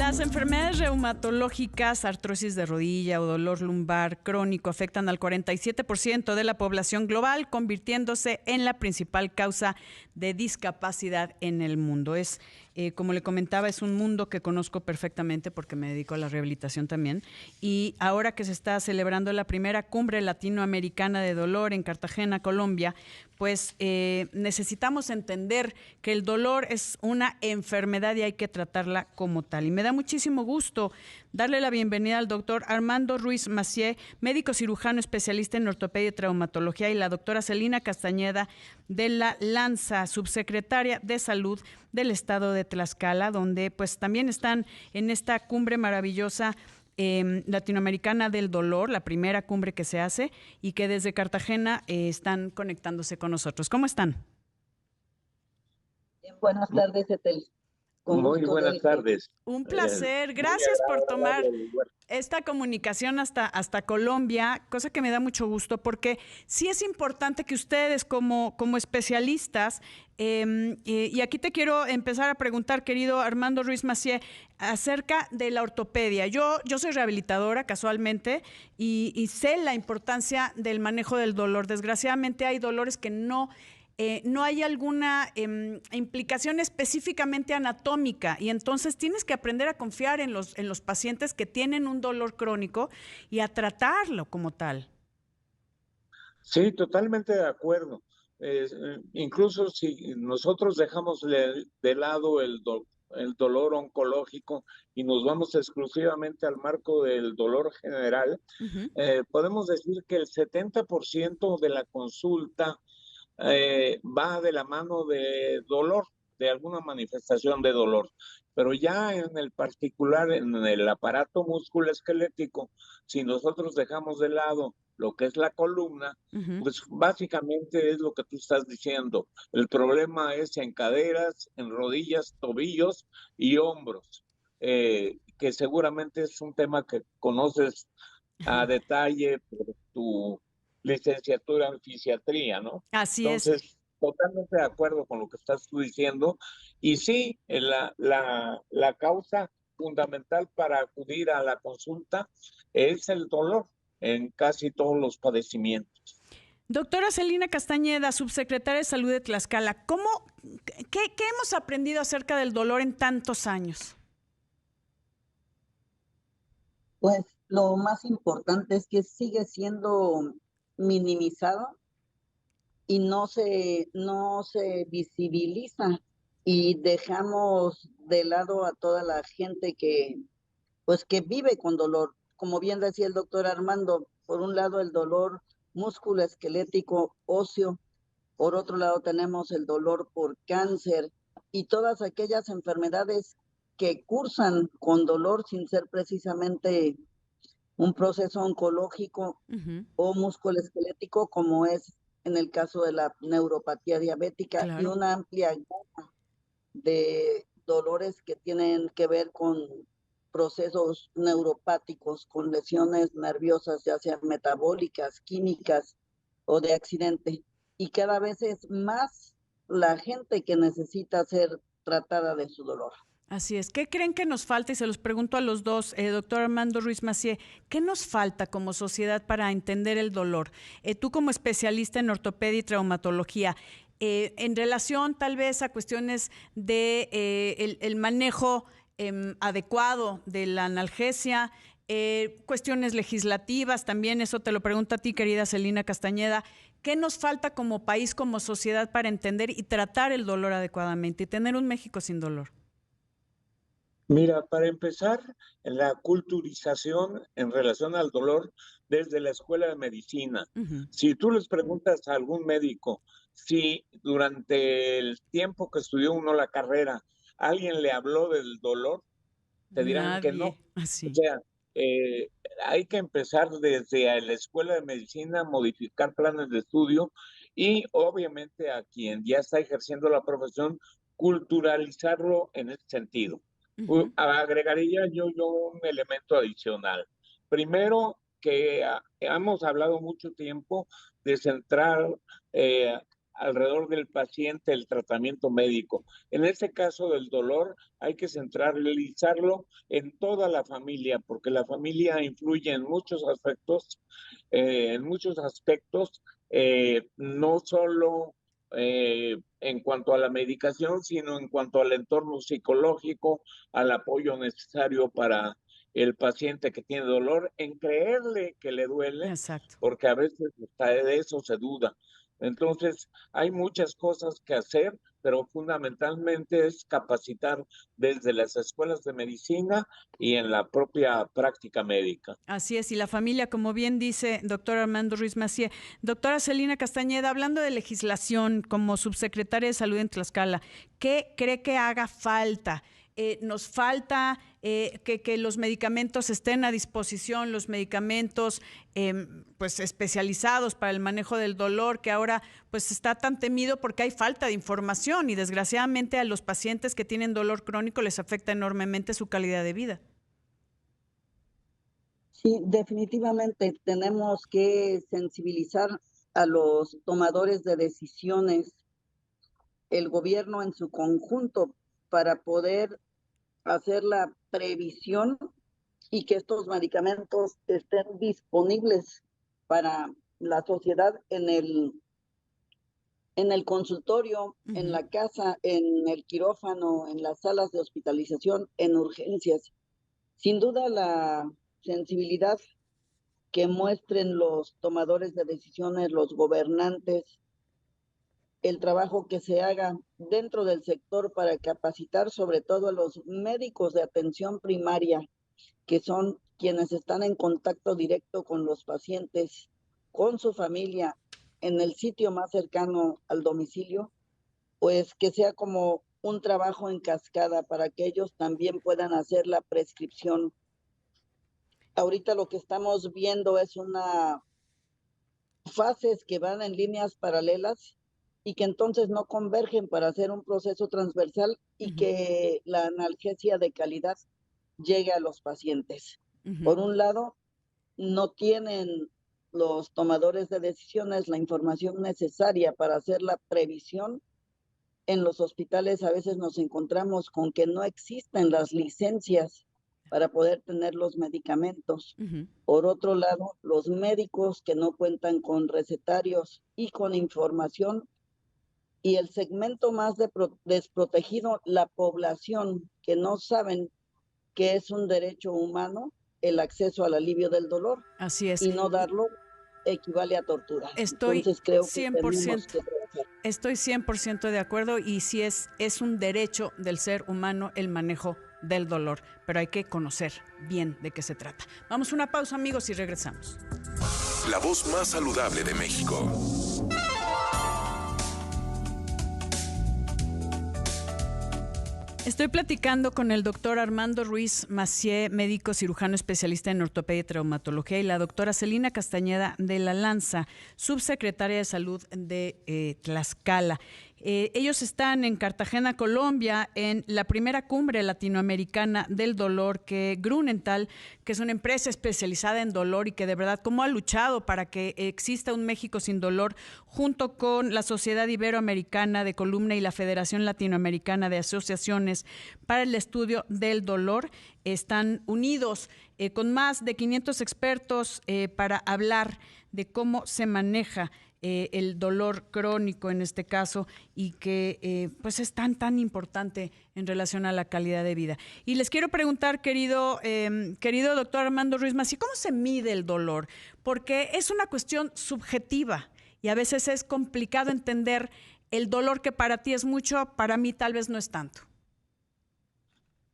Las enfermedades reumatológicas, artrosis de rodilla o dolor lumbar crónico afectan al 47% de la población global, convirtiéndose en la principal causa de discapacidad en el mundo. Como le comentaba, es un mundo que conozco perfectamente porque me dedico a la rehabilitación también. Y ahora que se está celebrando la primera cumbre latinoamericana de dolor en Cartagena, Colombia, pues necesitamos entender que el dolor es una enfermedad y hay que tratarla como tal. Y me da muchísimo gusto darle la bienvenida al doctor Armando Ruiz Massieu, médico cirujano especialista en ortopedia y traumatología, y la doctora Celina Castañeda de la Lanza, subsecretaria de Salud del Estado de Tlaxcala, donde pues también están en esta cumbre maravillosa latinoamericana del dolor, la primera cumbre que se hace, y que desde Cartagena están conectándose con nosotros. ¿Cómo están? Buenas tardes, Etel. Con Muy gusto buenas tardes. Un placer. Muy Gracias por tomar agradable. Bueno, esta comunicación hasta Colombia, cosa que me da mucho gusto, porque sí es importante que ustedes como especialistas, y aquí te quiero empezar a preguntar, querido Armando Ruiz Massieu, acerca de la ortopedia. Yo soy rehabilitadora casualmente y sé la importancia del manejo del dolor. Desgraciadamente hay dolores que no hay alguna implicación específicamente anatómica, y entonces tienes que aprender a confiar en los pacientes que tienen un dolor crónico y a tratarlo como tal. sí, totalmente de acuerdo. Incluso si nosotros dejamos de lado el dolor oncológico y nos vamos exclusivamente al marco del dolor general, Uh-huh. podemos decir que el 70% de la consulta va de la mano de dolor, de alguna manifestación de dolor. Pero ya en el particular, en el aparato musculoesquelético, si nosotros dejamos de lado lo que es la columna, Uh-huh. pues básicamente es lo que tú estás diciendo. El problema es en caderas, en rodillas, tobillos y hombros, que seguramente es un tema que conoces a detalle por tu licenciatura en fisiatría, ¿no? Así es. Entonces, totalmente de acuerdo con lo que estás tú diciendo. Y sí, la causa fundamental para acudir a la consulta es el dolor en casi todos los padecimientos. Doctora Celina Castañeda, subsecretaria de Salud de Tlaxcala, ¿qué hemos aprendido acerca del dolor en tantos años? Pues lo más importante es que sigue siendo minimizado y no se visibiliza, y dejamos de lado a toda la gente que vive con dolor. Como bien decía el doctor Armando, por un lado el dolor musculoesquelético óseo, por otro lado tenemos el dolor por cáncer y todas aquellas enfermedades que cursan con dolor sin ser precisamente un proceso oncológico Uh-huh. o musculoesquelético, como es en el caso de la neuropatía diabética, y Claro. una amplia gama de dolores que tienen que ver con procesos neuropáticos, con lesiones nerviosas, ya sean metabólicas, químicas o de accidente. Y cada vez es más la gente que necesita ser tratada de su dolor. Así es. ¿Qué creen que nos falta? Y se los pregunto a los dos, doctor Armando Ruiz Massieu, ¿qué nos falta como sociedad para entender el dolor? Tú como especialista en ortopedia y traumatología, en relación tal vez a cuestiones de el manejo adecuado de la analgesia, cuestiones legislativas también, eso te lo pregunto a ti, querida Celina Castañeda. ¿Qué nos falta como país, como sociedad, para entender y tratar el dolor adecuadamente y tener un México sin dolor? Mira, para empezar, la culturización en relación al dolor desde la escuela de medicina. Uh-huh. Si tú les preguntas a algún médico si durante el tiempo que estudió uno la carrera alguien le habló del dolor, te dirán que no. Nadie, O así. sea, eh, hay que empezar desde la escuela de medicina, modificar planes de estudio y obviamente a quien ya está ejerciendo la profesión, culturalizarlo en ese sentido. Uh-huh. Agregaría yo un elemento adicional. Primero, que hemos hablado mucho tiempo de centrar eh, alrededor del paciente el tratamiento médico. En este caso del dolor hay que centralizarlo en toda la familia, porque la familia influye en muchos aspectos, no solo en cuanto a la medicación, sino en cuanto al entorno psicológico, al apoyo necesario para el paciente que tiene dolor, en creerle que le duele, Exacto. porque a veces hasta de eso se duda. Entonces, hay muchas cosas que hacer, pero fundamentalmente es capacitar desde las escuelas de medicina y en la propia práctica médica. Así es, y la familia, como bien dice doctor Armando Ruiz Massieu. Doctora Celina Castañeda, hablando de legislación como subsecretaria de Salud en Tlaxcala, ¿qué cree que haga falta? Nos falta que los medicamentos estén a disposición, los medicamentos pues especializados para el manejo del dolor, que ahora pues está tan temido porque hay falta de información y desgraciadamente a los pacientes que tienen dolor crónico les afecta enormemente su calidad de vida. Sí, definitivamente tenemos que sensibilizar a los tomadores de decisiones, el gobierno en su conjunto, para poder hacer la previsión y que estos medicamentos estén disponibles para la sociedad en el consultorio, en la casa, en el quirófano, en las salas de hospitalización, en urgencias. Sin duda, la sensibilidad que muestren los tomadores de decisiones, los gobernantes, el trabajo que se haga dentro del sector para capacitar sobre todo a los médicos de atención primaria, que son quienes están en contacto directo con los pacientes, con su familia, en el sitio más cercano al domicilio, pues que sea como un trabajo en cascada para que ellos también puedan hacer la prescripción. Ahorita lo que estamos viendo es una fases que van en líneas paralelas y que entonces no convergen para hacer un proceso transversal y que la analgesia de calidad llegue a los pacientes. Por un lado, no tienen los tomadores de decisiones la información necesaria para hacer la previsión. En los hospitales a veces nos encontramos con que no existen las licencias para poder tener los medicamentos. Por otro lado, los médicos que no cuentan con recetarios y con información, y el segmento más desprotegido, la población, que no saben que es un derecho humano el acceso al alivio del dolor. Así es. Y no darlo equivale a tortura. Estoy Entonces creo 100%, que tenemos que trabajar. Estoy 100% de acuerdo y sí es un derecho del ser humano el manejo del dolor, pero hay que conocer bien de qué se trata. Vamos a una pausa, amigos, y regresamos. La voz más saludable de México. Estoy platicando con el doctor Armando Ruiz Massieu, médico cirujano especialista en ortopedia y traumatología, y la doctora Celina Castañeda de la Lanza, subsecretaria de Salud de Tlaxcala. Ellos están en Cartagena, Colombia, en la primera cumbre latinoamericana del dolor, que Grunenthal, que es una empresa especializada en dolor y que de verdad cómo ha luchado para que exista un México sin dolor, junto con la Sociedad Iberoamericana de Columna y la Federación Latinoamericana de Asociaciones para el Estudio del Dolor, están unidos con más de 500 expertos para hablar de cómo se maneja el dolor crónico en este caso, y que pues es tan importante en relación a la calidad de vida. Y les quiero preguntar, querido doctor Armando Ruiz Massieu, ¿cómo se mide el dolor? Porque es una cuestión subjetiva y a veces es complicado entender el dolor que para ti es mucho, para mí tal vez no es tanto.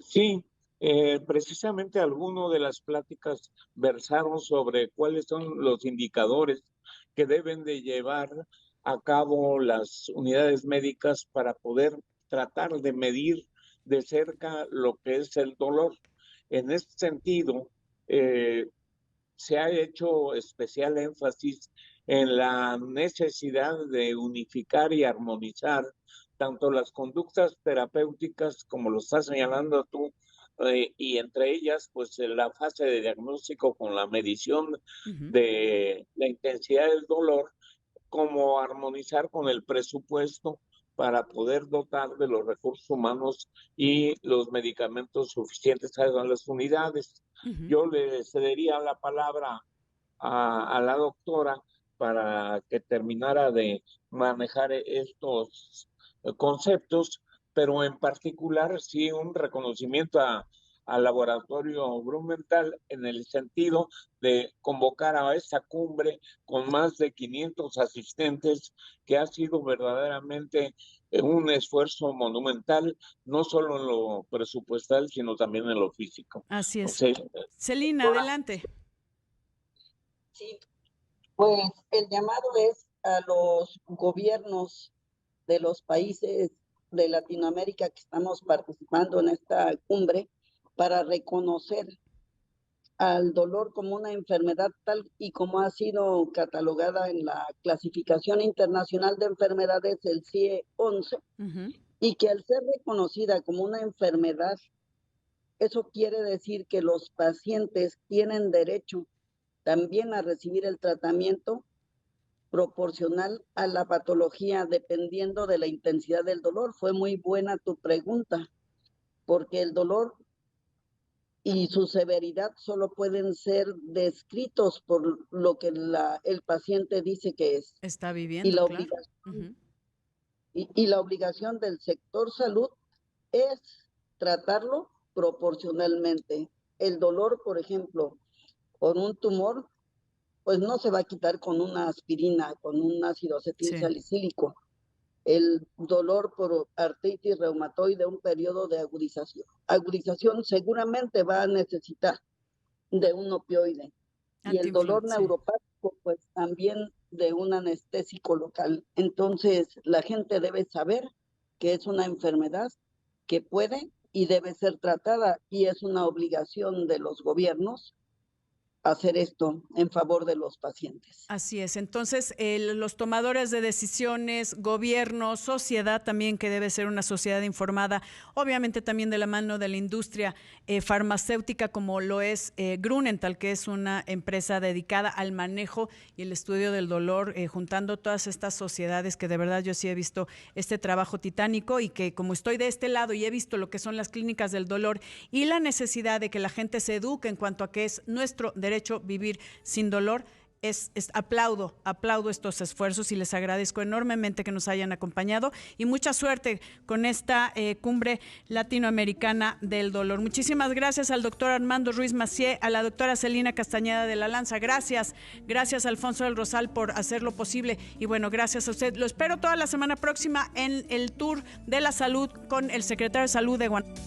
Sí, precisamente algunas de las pláticas versaron sobre cuáles son los indicadores que deben de llevar a cabo las unidades médicas para poder tratar de medir de cerca lo que es el dolor. En este sentido, se ha hecho especial énfasis en la necesidad de unificar y armonizar tanto las conductas terapéuticas, como lo estás señalando tú, y entre ellas, pues la fase de diagnóstico con la medición de la intensidad del dolor, como armonizar con el presupuesto para poder dotar de los recursos humanos y los medicamentos suficientes a las unidades. Yo le cedería la palabra a la doctora para que terminara de manejar estos conceptos, pero en particular sí un reconocimiento al laboratorio Blumenthal en el sentido de convocar a esta cumbre con más de 500 asistentes, que ha sido verdaderamente un esfuerzo monumental, no solo en lo presupuestal, sino también en lo físico. Así es. Entonces, Celina, adelante. Sí, pues el llamado es a los gobiernos de los países de Latinoamérica que estamos participando en esta cumbre para reconocer al dolor como una enfermedad tal y como ha sido catalogada en la clasificación internacional de enfermedades, el CIE 11, y que al ser reconocida como una enfermedad, eso quiere decir que los pacientes tienen derecho también a recibir el tratamiento proporcional a la patología dependiendo de la intensidad del dolor. Fue muy buena tu pregunta, porque el dolor y su severidad solo pueden ser descritos por lo que el paciente dice que es. Está viviendo, y la claro. obligación, y la obligación del sector salud es tratarlo proporcionalmente. El dolor, por ejemplo, por un tumor, pues no se va a quitar con una aspirina, con un ácido acetilsalicílico. El dolor por artritis reumatoide, un periodo de agudización seguramente va a necesitar de un opioide. Y el dolor neuropático, pues también de un anestésico local. Entonces, la gente debe saber que es una enfermedad que puede y debe ser tratada, y es una obligación de los gobiernos hacer esto en favor de los pacientes. Así es. Entonces, los tomadores de decisiones, gobierno, sociedad también, que debe ser una sociedad informada, obviamente también de la mano de la industria farmacéutica, como lo es Grünenthal, que es una empresa dedicada al manejo y el estudio del dolor, juntando todas estas sociedades, que de verdad yo sí he visto este trabajo titánico, y que como estoy de este lado y he visto lo que son las clínicas del dolor y la necesidad de que la gente se eduque en cuanto a que es nuestro derecho vivir sin dolor, aplaudo estos esfuerzos y les agradezco enormemente que nos hayan acompañado, y mucha suerte con esta cumbre latinoamericana del dolor. Muchísimas gracias al doctor Armando Ruiz Massieu, a la doctora Celina Castañeda de la Lanza. Gracias Alfonso del Rosal por hacerlo posible, y bueno, gracias a usted. Lo espero toda la semana próxima en el Tour de la Salud con el secretario de Salud de Guanajuato.